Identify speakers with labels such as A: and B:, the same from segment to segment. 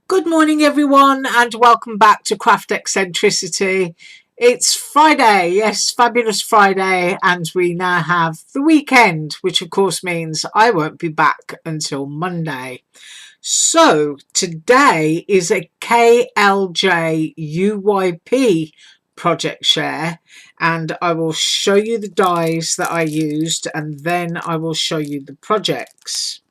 A: Good morning, everyone, and welcome back to Craft Eccentricity. It's Friday, yes, fabulous Friday, and we now have the weekend, which of course means I won't be back until Monday. So, today is a KLJUYP project share, and I will show you the dies that I used, and then I will show you the projects.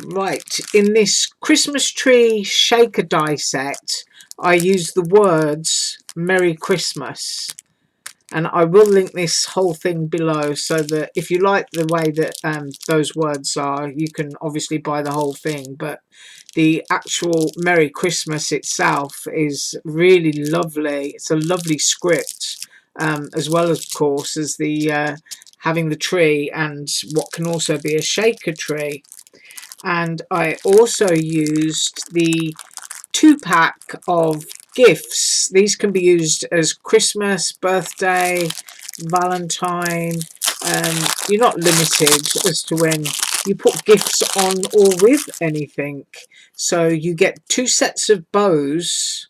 A: Right, in this Christmas tree shaker die set, I use the words Merry Christmas, and I will link this whole thing below so that if you like the way that those words are, you can obviously buy the whole thing, but the actual Merry Christmas itself is really lovely. It's a lovely script, as well as, of course, as the having the tree and what can also be a shaker tree. And I also used the 2-pack of gifts. These can be used as Christmas, birthday, Valentine. You're not limited as to when you put gifts on or with anything. So you get 2 sets of bows,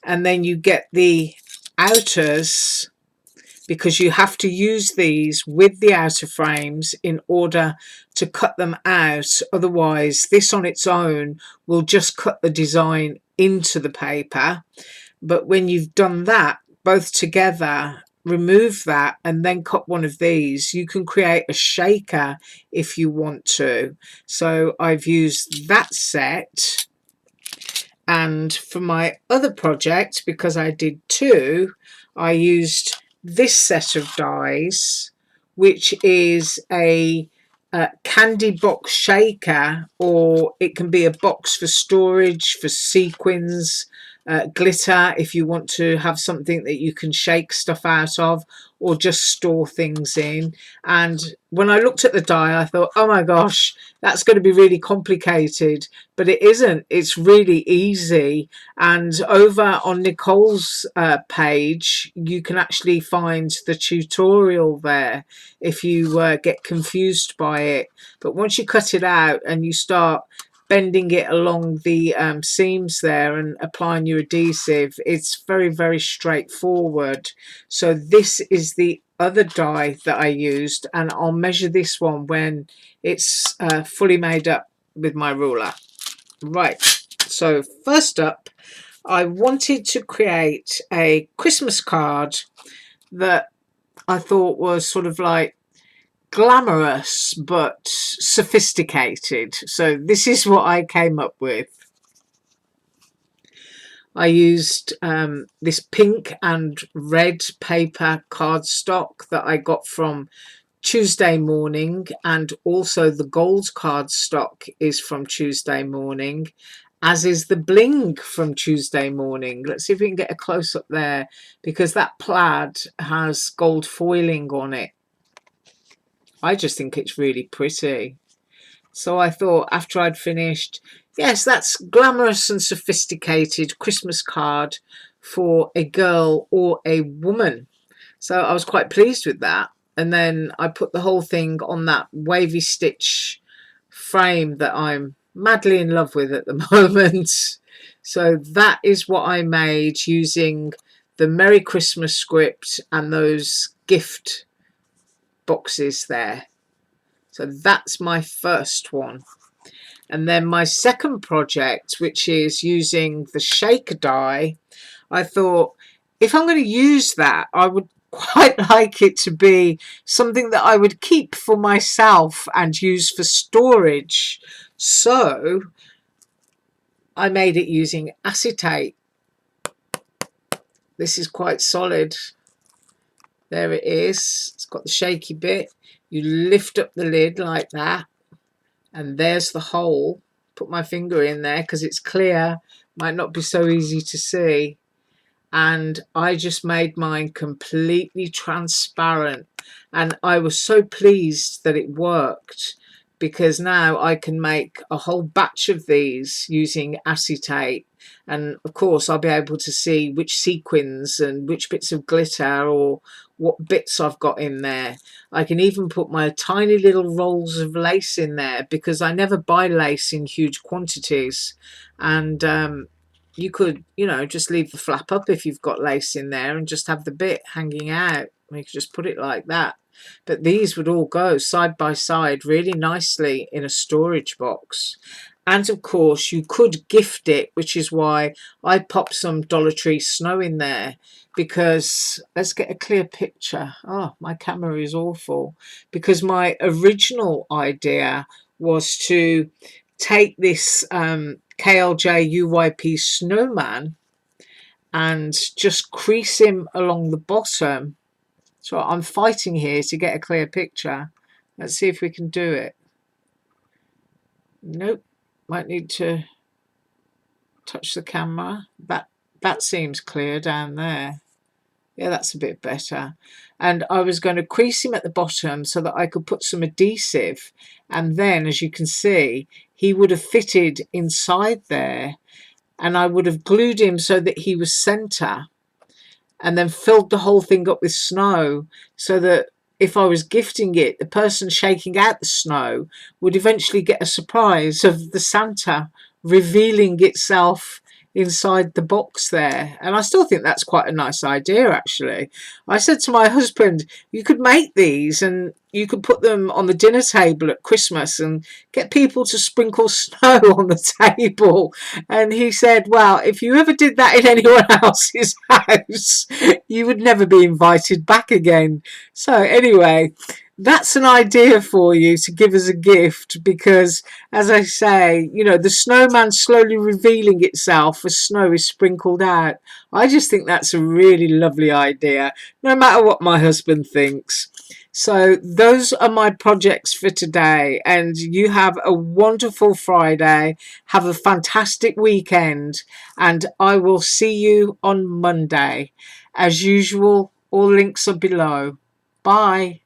A: and then you get the outers, because you have to use these with the outer frames in order to cut them out. Otherwise, this on its own will just cut the design into the paper. But when you've done that both together, remove that and then cut one of these, you can create a shaker if you want to. So I've used that set. And for my other project, because I did 2, I used this set of dies, which is a candy box shaker, or it can be a box for storage for sequins, glitter if you want to have something that you can shake stuff out of or just store things in. And when I looked at the die, I thought, oh my gosh, that's going to be really complicated, but it isn't. It's really easy. And over on Nicole's page, you can actually find the tutorial there if you get confused by it. But once you cut it out and you start bending it along the seams there and applying your adhesive, it's very, very straightforward. So this is the other die that I used, and I'll measure this one when it's fully made up with my ruler. Right, so first up, I wanted to create a Christmas card that I thought was sort of like glamorous but sophisticated. So this is what I came up with. I used this pink and red paper cardstock that I got from Tuesday Morning, and also the gold cardstock is from Tuesday Morning, as is the bling from Tuesday Morning. Let's see if we can get a close-up there, because that plaid has gold foiling on it. I just think it's really pretty. So I thought after I'd finished, yes, that's glamorous and sophisticated Christmas card for a girl or a woman. So I was quite pleased with that. And then I put the whole thing on that wavy stitch frame that I'm madly in love with at the moment. So that is what I made using the Merry Christmas script and those gift boxes there. So that's my first one. And then my second project, which is using the shaker die, I thought if I'm going to use that, I would quite like it to be something that I would keep for myself and use for storage. So I made it using acetate. This is quite solid. There it is. It's got the shaky bit. You lift up the lid like that, and there's the hole. Put my finger in there because it's clear, might not be so easy to see. And I just made mine completely transparent, and I was so pleased that it worked, because now I can make a whole batch of these using acetate, and of course I'll be able to see which sequins and which bits of glitter or what bits I've got in there. I can even put my tiny little rolls of lace in there because I never buy lace in huge quantities. And you could, you know, just leave the flap up if you've got lace in there and just have the bit hanging out. You could just put it like that. But these would all go side by side really nicely in a storage box. And of course you could gift it, which is why I popped some Dollar Tree snow in there, because let's get a clear picture. Oh, my camera is awful. Because my original idea was to take this KLJUYP snowman and just crease him along the bottom. So I'm fighting here to get a clear picture. Let's see if we can do it. Nope. Might need to touch the camera. That seems clear down there. Yeah, that's a bit better. And I was going to crease him at the bottom so that I could put some adhesive, and then, as you can see, he would have fitted inside there, and I would have glued him so that he was center, and then filled the whole thing up with snow, so that if I was gifting it, the person shaking out the snow would eventually get a surprise of the Santa revealing itself inside the box there. And I still think that's quite a nice idea, actually. I said to my husband, you could make these and you could put them on the dinner table at Christmas and get people to sprinkle snow on the table. And he said, well, if you ever did that in anyone else's house, you would never be invited back again. So anyway, that's an idea for you to give as a gift, because, as I say, you know, the snowman slowly revealing itself as snow is sprinkled out. I just think that's a really lovely idea, no matter what my husband thinks. So those are my projects for today, and you have a wonderful Friday. Have a fantastic weekend, and I will see you on Monday. As usual, all links are below. Bye.